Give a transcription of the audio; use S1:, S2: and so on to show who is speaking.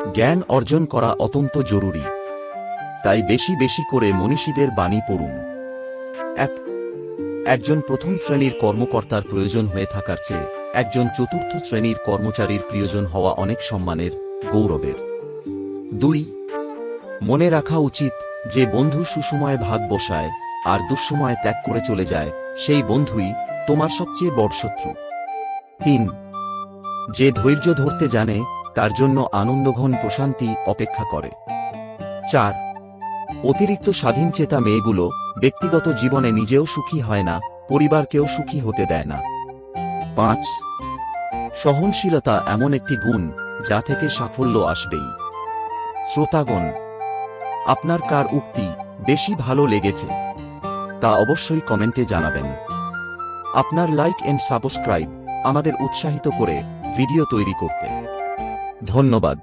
S1: জ্ঞান অর্জন করা অত্যন্ত জরুরি, তাই বেশি বেশি করে মনীষীদের বাণী পড়ুন। একজন প্রথম শ্রেণীর কর্মকর্তার প্রয়োজন হয়ে থাকার চেয়ে একজন চতুর্থ শ্রেণীর কর্মচারীর প্রিয়জন হওয়া অনেক সম্মানের, গৌরবের। 2. মনে রাখা উচিত, যে বন্ধু সুসময়ে ভাগ বসায় আর দুঃসময়ে ত্যাগ করে চলে যায়, সেই বন্ধুই তোমার সবচেয়ে বড় শত্রু। 3. যে ধৈর্য ধরতে জানে তার জন্য আনন্দঘন প্রশান্তি অপেক্ষা করে। 4. অতিরিক্ত স্বাধীনচেতা মেয়েগুলো ব্যক্তিগত জীবনে নিজেও সুখী হয় না, পরিবারকেও সুখী হতে দেয় না। 5. সহনশীলতা এমন একটি গুণ যা থেকে সাফল্য আসবেই। শ্রোতাগণ, আপনার কার উক্তি বেশি ভালো লেগেছে তা অবশ্যই কমেন্টে জানাবেন। আপনার লাইক এন্ড সাবস্ক্রাইব আমাদের উৎসাহিত করে ভিডিও তৈরি করতে। ধন্যবাদ।